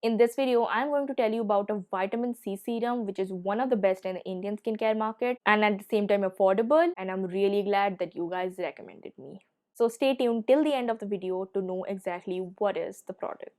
In this video, I'm going to tell you about a vitamin C serum which is one of the best in the Indian skincare market and at the same time affordable, and I'm really glad that you guys recommended me. So stay tuned till the end of the video to know exactly what is the product.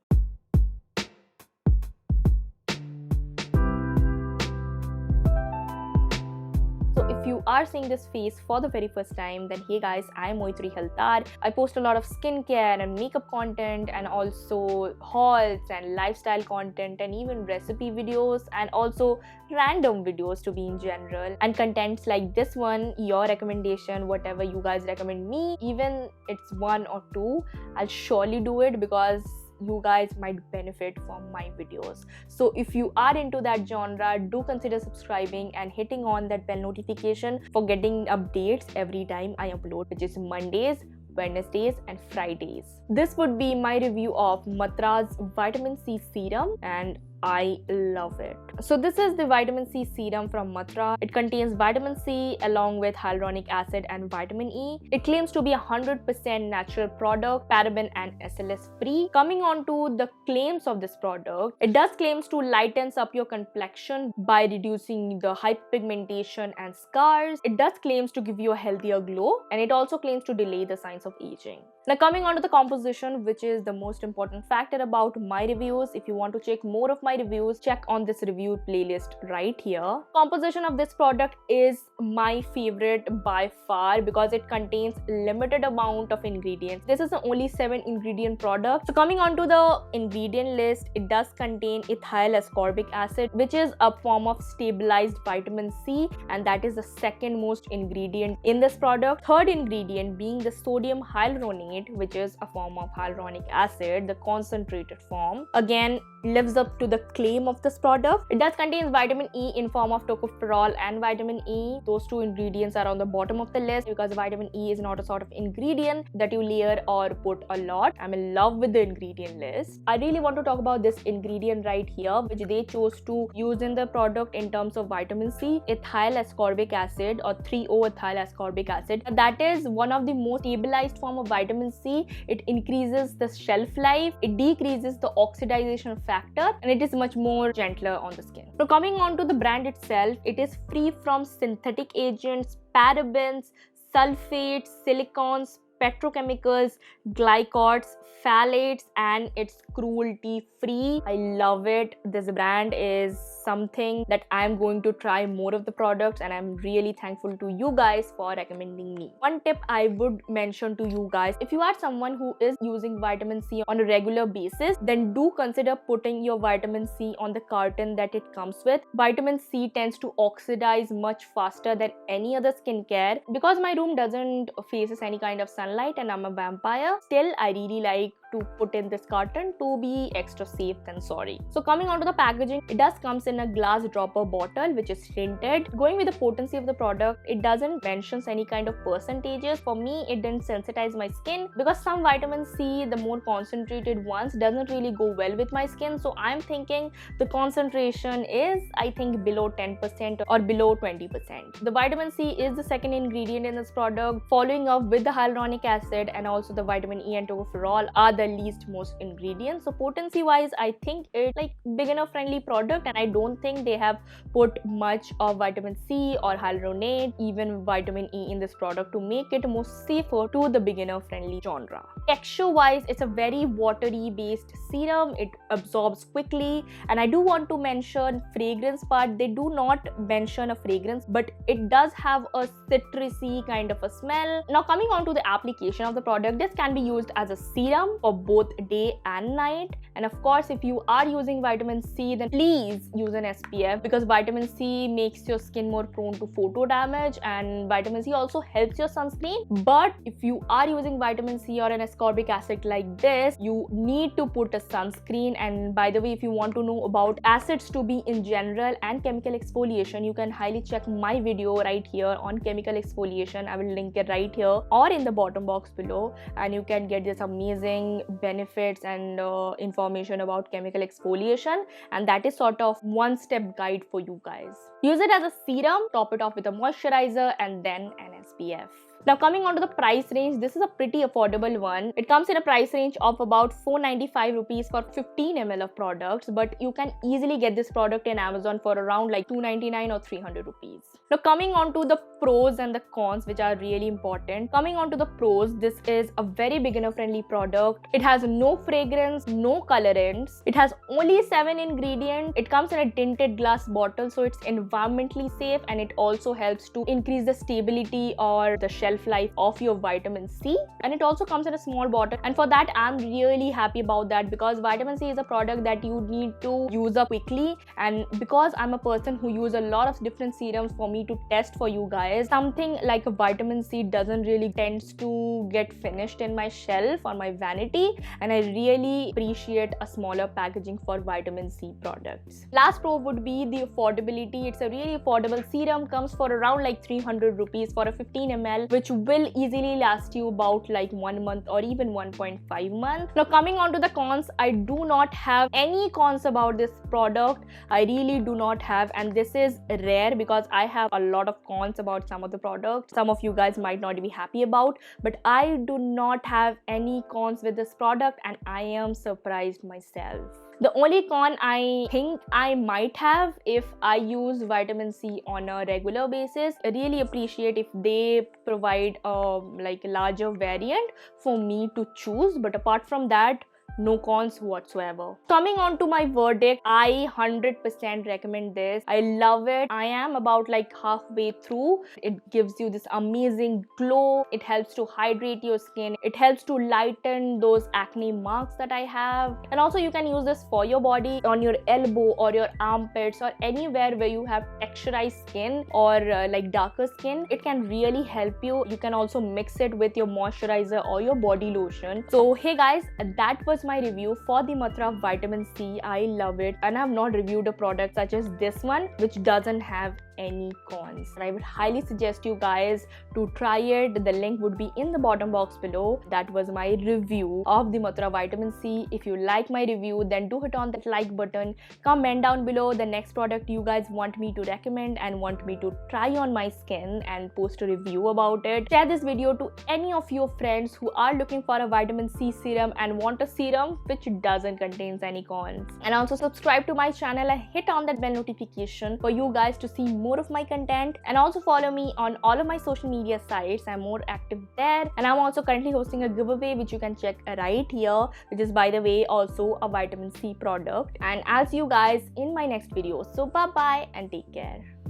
So if you are seeing this face for the very first time, then hey guys, I'm Moitri Haltar. I post a lot of skincare and makeup content and also hauls and lifestyle content and even recipe videos and also random videos to be in general. And contents like this one, your recommendation, whatever you guys recommend me, even it's one or two, I'll surely do it because you guys might benefit from my videos. So if you are into that genre, do consider subscribing and hitting on that bell notification for getting updates every time I upload, which is Mondays, Wednesdays and Fridays. This would be my review of Matra's vitamin C serum and I love it. So this is the vitamin C serum from Matra. It contains vitamin C along with hyaluronic acid and vitamin E. It claims to be 100% natural product, paraben and SLS free. Coming on to the claims of this product, it does claims to lightens up your complexion by reducing the hyperpigmentation and scars. It does claims to give you a healthier glow, and it also claims to delay the signs of aging. Now coming on to the composition, which is the most important factor about my reviews. If you want to check more of my reviews, check on this review playlist right here. Composition of this product is my favorite by far because it contains limited amount of ingredients. This is the only 7 ingredient product. So coming on to the ingredient list, it does contain ethyl ascorbic acid, which is a form of stabilized vitamin C, and that is the second most ingredient in this product. Third ingredient being the sodium hyaluronate, which is a form of hyaluronic acid, the concentrated form. Again, lives up to the claim of this product. It does contain vitamin E in form of tocopherol and vitamin E. Those two ingredients are on the bottom of the list because vitamin E is not a sort of ingredient that you layer or put a lot. I'm in love with the ingredient list. I really want to talk about this ingredient right here, which they chose to use in the product in terms of vitamin C, ethyl ascorbic acid or 3-O-ethyl ascorbic acid. That is one of the most stabilized form of vitamin C. It increases the shelf life, it decreases the oxidation factor, and it is much more gentler on the skin. So coming on to the brand itself, it is free from synthetic agents, parabens, sulfates, silicones, petrochemicals, glycols, phthalates, and it's cruelty free. I love it. This brand is something that I'm going to try more of the products, and I'm really thankful to you guys for recommending me. One tip I would mention to you guys, if you are someone who is using vitamin C on a regular basis, then do consider putting your vitamin C on the carton that it comes with. Vitamin C tends to oxidize much faster than any other skincare. Because my room doesn't faces any kind of sunlight and I'm a vampire, still I really like to put in this carton to be extra safe than sorry. So coming on to the packaging, it does comes in a glass dropper bottle which is tinted. Going with the potency of the product, it doesn't mention any kind of percentages. For me, it didn't sensitize my skin because some vitamin C, the more concentrated ones, doesn't really go well with my skin. So I'm thinking the concentration is, I think, below 10% or below 20%. The vitamin C is the second ingredient in this product, following up with the hyaluronic acid, and also the vitamin E and tocopherol are the least most ingredients. So potency wise, I think it's like beginner friendly product, and I don't think they have put much of vitamin C or hyaluronate, even vitamin E in this product to make it more safer to the beginner friendly genre. Texture wise, it's a very watery based serum. It absorbs quickly, and I do want to mention fragrance part. They do not mention a fragrance, but it does have a citrusy kind of a smell. Now coming on to the application of the product, this can be used as a serum for both day and night. And of course, if you are using vitamin C, then please use an SPF because vitamin C makes your skin more prone to photo damage, and vitamin C also helps your sunscreen. But if you are using vitamin C or an ascorbic acid like this, you need to put a sunscreen. And by the way, if you want to know about acids to be in general and chemical exfoliation, you can highly check my video right here on chemical exfoliation. I will link it right here or in the bottom box below, and you can get this amazing benefits and information about chemical exfoliation, and that is sort of one-step guide for you guys. Use it as a serum, top it off with a moisturizer, and then an SPF. Now coming on to the price range, this is a pretty affordable one. It comes in a price range of about 495 rupees for 15 ml of products, but you can easily get this product in Amazon for around like 299 or 300 rupees. Now coming on to the pros and the cons, which are really important. Coming on to the pros, this is a very beginner friendly product. It has no fragrance, no colorants. It has only 7 ingredients. It comes in a tinted glass bottle, so it's environmentally safe, and it also helps to increase the stability or the shelf life of your vitamin C. And it also comes in a small bottle, and for that I'm really happy about that, because vitamin C is a product that you need to use up quickly, and because I'm a person who uses a lot of different serums for me to test for you guys, something like a vitamin C doesn't really tends to get finished in my shelf or my vanity, and I really appreciate a smaller packaging for vitamin C products. Last pro would be the affordability. It's a really affordable serum, comes for around like 300 rupees for a 15 ml, which will easily last you about like 1 month or even 1.5 months. Now coming on to the cons, I do not have any cons about this product. I really do not have, and this is rare because I have a lot of cons about some of the products some of you guys might not be happy about, but I do not have any cons with this product, and I am surprised myself. The only con I think I might have if I use vitamin C on a regular basis, I really appreciate if they provide a like larger variant for me to choose, but apart from that, no cons whatsoever. Coming on to my verdict, I 100% recommend this. I love it. I am about like halfway through. It gives you this amazing glow. It helps to hydrate your skin. It helps to lighten those acne marks that I have. And also you can use this for your body, on your elbow or your armpits or anywhere where you have texturized skin or like darker skin. It can really help you. You can also mix it with your moisturizer or your body lotion. So hey guys, that was my review for the Matra Vitamin C. I love it, and I have not reviewed a product such as this one which doesn't have any cons. And I would highly suggest you guys to try it. The link would be in the bottom box below. That was my review of the Matra Vitamin C. If you like my review, then do hit on that like button. Comment down below the next product you guys want me to recommend and want me to try on my skin and post a review about it. Share this video to any of your friends who are looking for a vitamin C serum and want a serum which doesn't contain any cons. And also subscribe to my channel and hit on that bell notification for you guys to see more of my content. And also follow me on all of my social media sites. I'm more active there, and I'm also currently hosting a giveaway which you can check right here, which is by the way also a vitamin C product. And I'll see you guys in my next video. So bye bye and take care.